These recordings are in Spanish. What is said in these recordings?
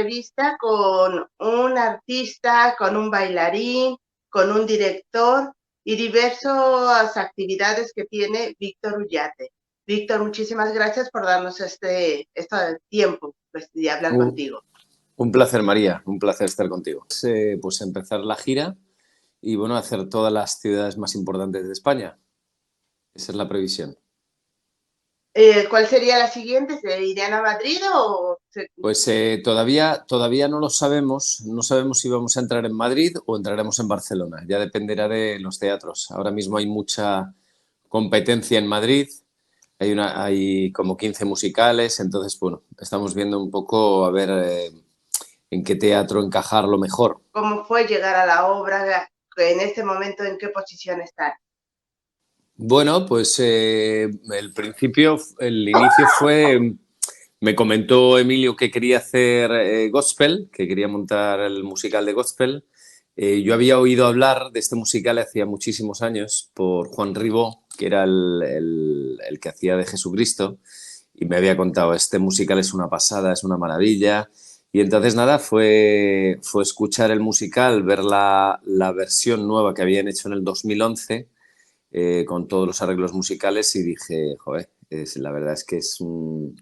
entrevista con un artista, con un bailarín, con un director y diversas actividades que tiene Víctor Ullate. Víctor, muchísimas gracias por darnos este tiempo pues, de hablar Un, contigo. un placer, María, un placer estar contigo. Pues empezar la gira y bueno, hacer todas las ciudades más importantes de España. Esa es la previsión. ¿Cuál sería la siguiente? ¿Se irían a Madrid o...? Pues todavía no lo sabemos. No sabemos si vamos a entrar en Madrid o entraremos en Barcelona. Ya dependerá de los teatros. Ahora mismo hay mucha competencia en Madrid. Hay como 15 musicales. Entonces, bueno, estamos viendo un poco a ver en qué teatro encajarlo mejor. ¿Cómo fue llegar a la obra? En este momento, ¿en qué posición está? Bueno, pues el inicio fue, me comentó Emilio que quería hacer gospel, que quería montar el musical de gospel. Yo había oído hablar de este musical hacía muchísimos años por Juan Ribó, que era el que hacía de Jesucristo, y me había contado, este musical es una pasada, es una maravilla. Y entonces nada, fue escuchar el musical, ver la versión nueva que habían hecho en el 2011 con todos los arreglos musicales y dije, joder, la verdad es que es un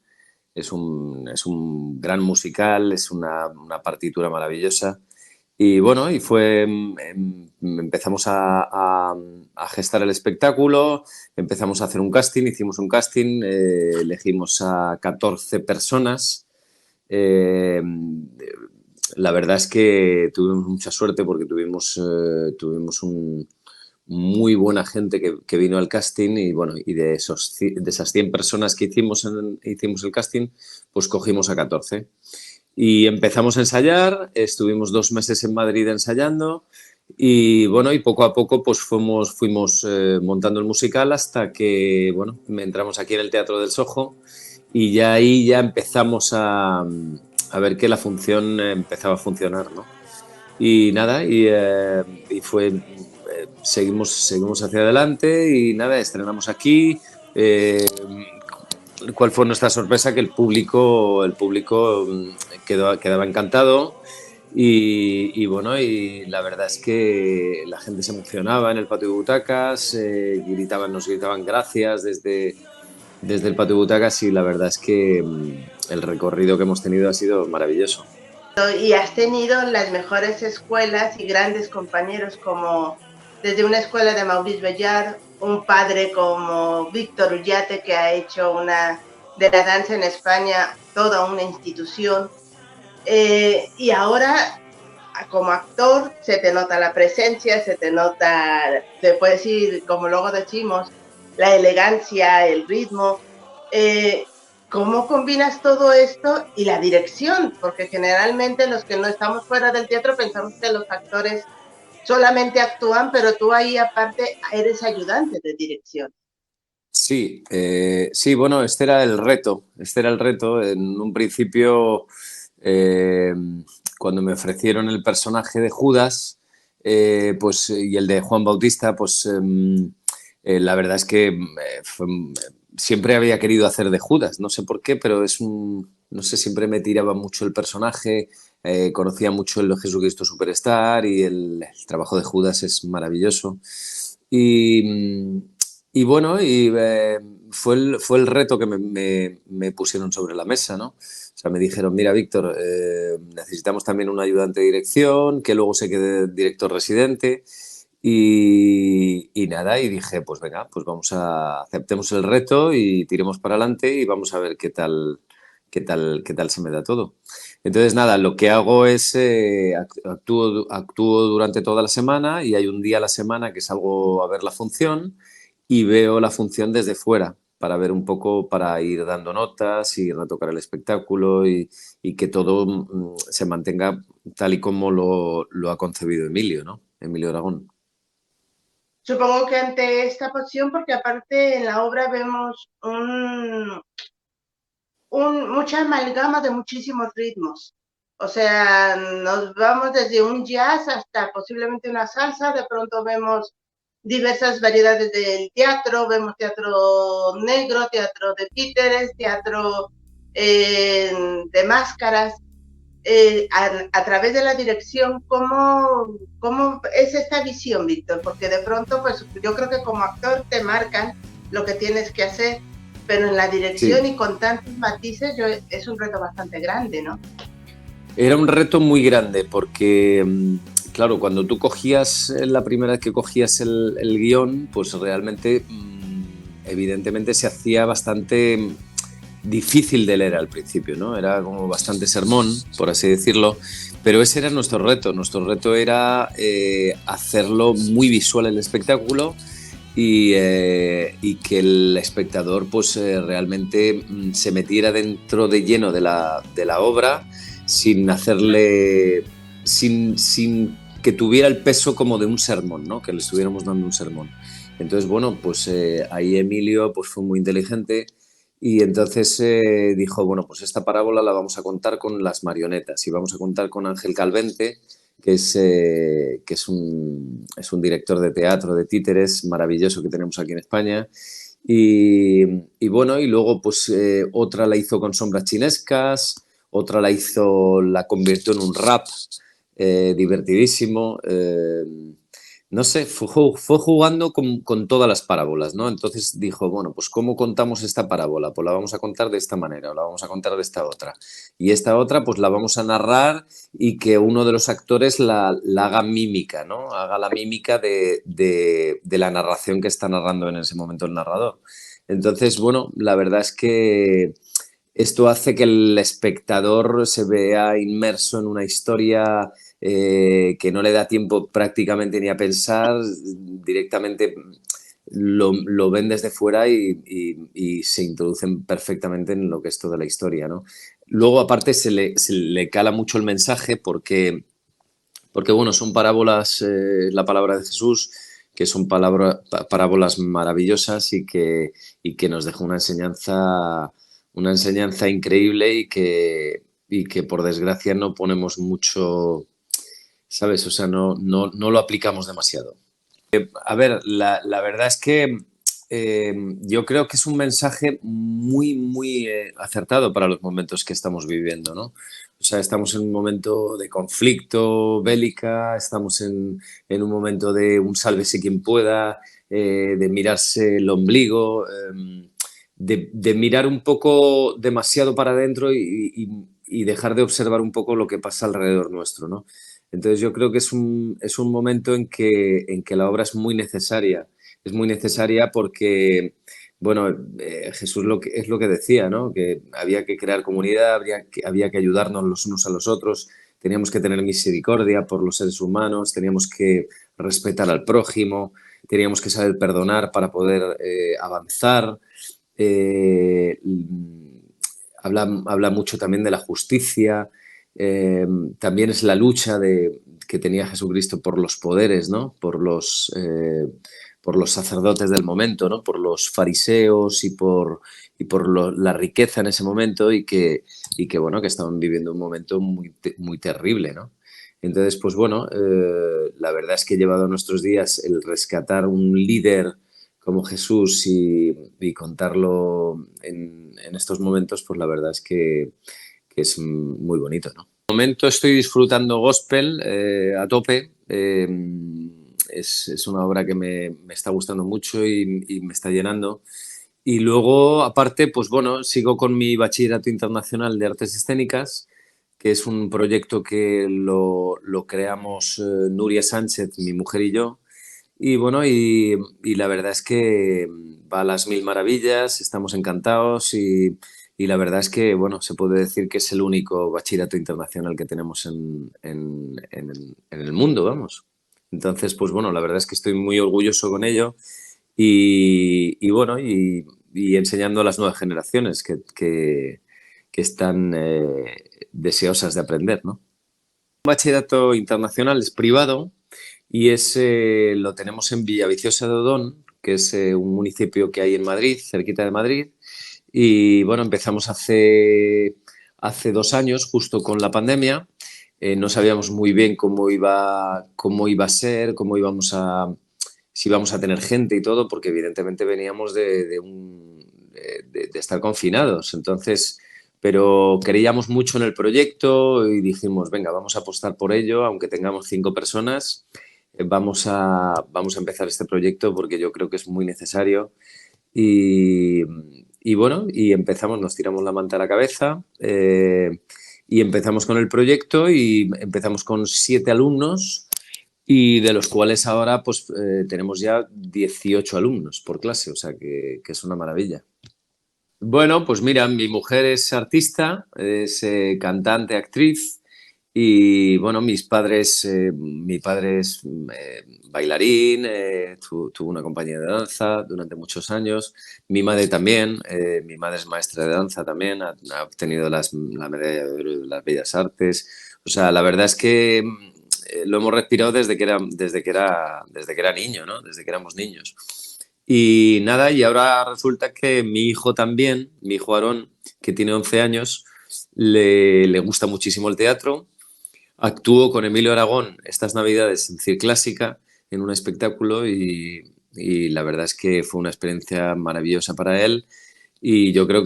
gran musical, es una partitura maravillosa. Y bueno, empezamos a gestar el espectáculo, empezamos a hacer un casting, hicimos un casting, elegimos a 14 personas. Eh, la verdad es que tuvimos mucha suerte porque tuvimos muy buena gente que vino al casting y bueno, y de esas 100 personas que hicimos el casting, pues cogimos a 14. Y empezamos a ensayar, estuvimos 2 meses en Madrid ensayando y bueno, y poco a poco pues fuimos montando el musical hasta que, bueno, entramos aquí en el Teatro del Sojo y ya ahí ya empezamos a ver que la función empezaba a funcionar, ¿no? Y nada, seguimos hacia adelante y nada, estrenamos aquí. ¿Cuál fue nuestra sorpresa? Que el público quedaba encantado y bueno, y la verdad es que la gente se emocionaba en el patio de butacas, nos gritaban gracias desde el patio de butacas y la verdad es que el recorrido que hemos tenido ha sido maravilloso. Y has tenido las mejores escuelas y grandes compañeros como desde una escuela de Maurice Bellard, un padre como Víctor Ullate que ha hecho de la danza en España toda una institución. Y ahora como actor se te nota la presencia, se te nota, se puede decir, como luego decimos, la elegancia, el ritmo. ¿Cómo combinas todo esto y la dirección? Porque generalmente los que no estamos fuera del teatro pensamos que los actores solamente actúan, pero tú ahí aparte eres ayudante de dirección. Sí, sí, bueno, este era el reto. En un principio, eh, cuando me ofrecieron el personaje de Judas, pues, y el de Juan Bautista, pues la verdad es que siempre había querido hacer de Judas, no sé por qué, pero no sé, siempre me tiraba mucho el personaje, conocía mucho el Jesucristo Superstar y el trabajo de Judas es maravilloso. Y, y bueno, fue el reto que me pusieron sobre la mesa, ¿no? O sea, me dijeron, mira, Víctor, necesitamos también un ayudante de dirección, que luego se quede director residente. Y nada, y dije, pues venga, pues aceptemos el reto y tiremos para adelante y vamos a ver qué tal se me da todo. Entonces, nada, lo que hago es actúo durante toda la semana y hay un día a la semana que salgo a ver la función y veo la función desde fuera para ver un poco, para ir dando notas y retocar el espectáculo y que todo se mantenga tal y como lo ha concebido Emilio, ¿no? Emilio Aragón. Supongo que ante esta posición, porque aparte en la obra vemos mucha amalgama de muchísimos ritmos. O sea, nos vamos desde un jazz hasta posiblemente una salsa, de pronto vemos diversas variedades del teatro, vemos teatro negro, teatro de títeres, teatro de máscaras. a través de la dirección, ¿cómo es esta visión, Víctor? Porque de pronto, pues yo creo que como actor te marcan lo que tienes que hacer, pero en la dirección Sí. y con tantos matices es un reto bastante grande, ¿no? Era un reto muy grande porque, claro, cuando tú cogías, la primera vez que cogías el guión, pues realmente, evidentemente, se hacía bastante difícil de leer al principio, ¿no? Era como bastante sermón, por así decirlo, pero ese era nuestro reto. Nuestro reto era hacerlo muy visual el espectáculo y que el espectador pues realmente se metiera dentro de lleno de la obra sin hacerle, sin que tuviera el peso como de un sermón, ¿no? Que le estuviéramos dando un sermón. Entonces, bueno, pues ahí Emilio pues, fue muy inteligente y entonces dijo, bueno, pues esta parábola la vamos a contar con las marionetas y vamos a contar con Ángel Calvente, que es un director de teatro, de títeres, maravilloso que tenemos aquí en España. Y bueno, y luego pues otra la hizo con sombras chinescas, otra la convirtió en un rap divertidísimo. No sé, fue jugando con todas las parábolas, ¿no? Entonces dijo, bueno, pues ¿cómo contamos esta parábola? Pues la vamos a contar de esta manera, o la vamos a contar de esta otra. Y esta otra, pues la vamos a narrar y que uno de los actores la haga mímica, ¿no? Haga la mímica de la narración que está narrando en ese momento el narrador. Entonces, bueno, la verdad es que esto hace que el espectador se vea inmerso en una historia que no le da tiempo prácticamente ni a pensar, directamente lo ven desde fuera y se introducen perfectamente en lo que es toda la historia, ¿no? Luego, aparte, se le cala mucho el mensaje porque bueno, son parábolas, la palabra de Jesús, que son parábolas maravillosas y que nos deja una enseñanza increíble y que por desgracia no ponemos mucho, ¿sabes? O sea, no lo aplicamos demasiado. A ver, la verdad es que yo creo que es un mensaje muy, muy acertado para los momentos que estamos viviendo, ¿no? O sea, estamos en un momento de conflicto bélica, estamos en un momento de un sálvese quien pueda, de mirarse el ombligo, de mirar un poco demasiado para adentro y dejar de observar un poco lo que pasa alrededor nuestro, ¿no? Entonces yo creo que es un momento en que la obra es muy necesaria. Es muy necesaria porque, bueno, Jesús es lo que decía, ¿no? Que había que crear comunidad, había que ayudarnos los unos a los otros, teníamos que tener misericordia por los seres humanos, teníamos que respetar al prójimo, teníamos que saber perdonar para poder avanzar. Eh, habla mucho también de la justicia, también es la lucha que tenía Jesucristo por los poderes, ¿no? Por los sacerdotes del momento, ¿no? Por los fariseos y por la riqueza en ese momento y que, bueno, que estaban viviendo un momento muy, muy terrible, ¿no? Entonces, pues bueno, la verdad es que he llevado a nuestros días el rescatar un líder como Jesús y contarlo en estos momentos, pues la verdad es que es muy bonito, ¿no? De momento estoy disfrutando gospel a tope. Es una obra que me está gustando mucho y me está llenando. Y luego, aparte, pues bueno, sigo con mi bachillerato internacional de artes escénicas, que es un proyecto que lo creamos Nuria Sánchez, mi mujer y yo. Y bueno, y la verdad es que va a las mil maravillas, estamos encantados y la verdad es que, bueno, se puede decir que es el único bachillerato internacional que tenemos en el mundo, vamos. Entonces, pues bueno, la verdad es que estoy muy orgulloso con ello y bueno, y enseñando a las nuevas generaciones que están deseosas de aprender, ¿no? Un bachillerato internacional es privado y lo tenemos en Villaviciosa de Odón, que es un municipio que hay en Madrid, cerquita de Madrid. Y bueno, empezamos hace 2 años, justo con la pandemia. No sabíamos muy bien cómo iba a ser, si íbamos a tener gente y todo, porque evidentemente veníamos de estar confinados. Entonces, pero creíamos mucho en el proyecto y dijimos, venga, vamos a apostar por ello, aunque tengamos 5 personas, vamos a empezar este proyecto porque yo creo que es muy necesario. Y, y bueno, y empezamos, nos tiramos la manta a la cabeza y empezamos con el proyecto y empezamos con 7 alumnos y de los cuales ahora pues tenemos ya 18 alumnos por clase, o sea que es una maravilla. Bueno, pues mira, mi mujer es artista, es cantante, actriz y bueno, mi padre es bailarín, tuvo una compañía de danza durante muchos años, mi madre también, mi madre es maestra de danza también, ha obtenido la medalla de oro de las Bellas Artes, o sea, la verdad es que lo hemos respirado desde que era niño, ¿no? Desde que éramos niños. Y nada, y ahora resulta que mi hijo también, mi hijo Aarón, que tiene 11 años, le gusta muchísimo el teatro. Actuó con Emilio Aragón estas Navidades en Circlásica, en un espectáculo, y la verdad es que fue una experiencia maravillosa para él. Y yo creo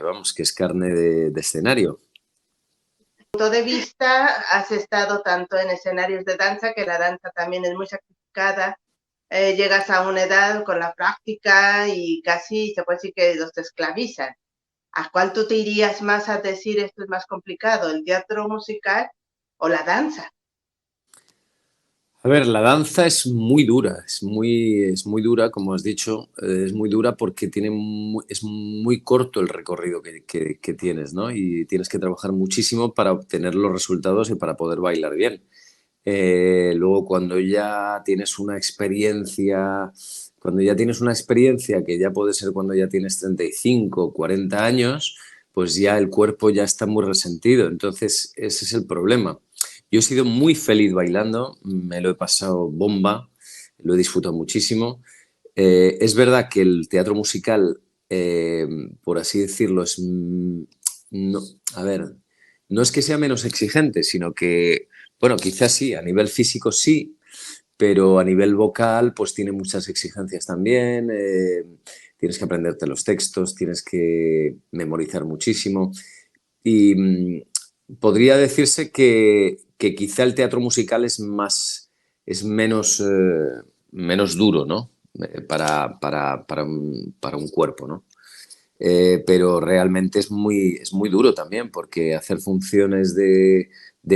vamos, que es carne de escenario. Punto de vista, has estado tanto en escenarios de danza, que la danza también es muy sacrificada. Llegas a una edad con la práctica y casi se puede decir que los te esclavizan. ¿A cuál tú te irías más a decir esto es más complicado, el teatro musical o la danza? A ver, la danza es muy dura, es muy dura, como has dicho, es muy dura porque es muy corto el recorrido que tienes, ¿no? Y tienes que trabajar muchísimo para obtener los resultados y para poder bailar bien. Luego, cuando ya tienes una experiencia que ya puede ser cuando ya tienes 35 o 40 años, pues ya el cuerpo ya está muy resentido. Entonces, ese es el problema. Yo he sido muy feliz bailando, me lo he pasado bomba, lo he disfrutado muchísimo. Es verdad que el teatro musical, por así decirlo, no, a ver, no es que sea menos exigente, sino que, bueno, quizás sí, a nivel físico sí, pero a nivel vocal, pues tiene muchas exigencias también. Tienes que aprenderte los textos, tienes que memorizar muchísimo. Y podría decirse que quizá el teatro musical es menos duro, ¿no? Para un cuerpo, ¿no? Pero realmente es muy duro también, porque hacer funciones de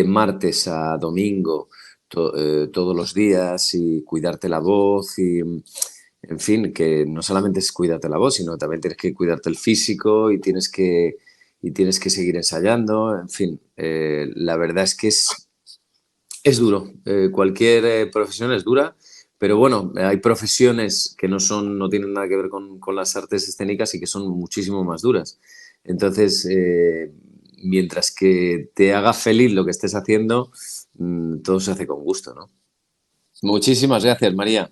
martes a domingo todos los días y cuidarte la voz y, en fin, que no solamente es cuidarte la voz, sino también tienes que cuidarte el físico y tienes que seguir ensayando, en fin, la verdad es que es duro. Cualquier profesión es dura, pero bueno, hay profesiones que no tienen nada que ver con las artes escénicas y que son muchísimo más duras. Entonces, mientras que te haga feliz lo que estés haciendo, todo se hace con gusto, ¿no? Muchísimas gracias, María.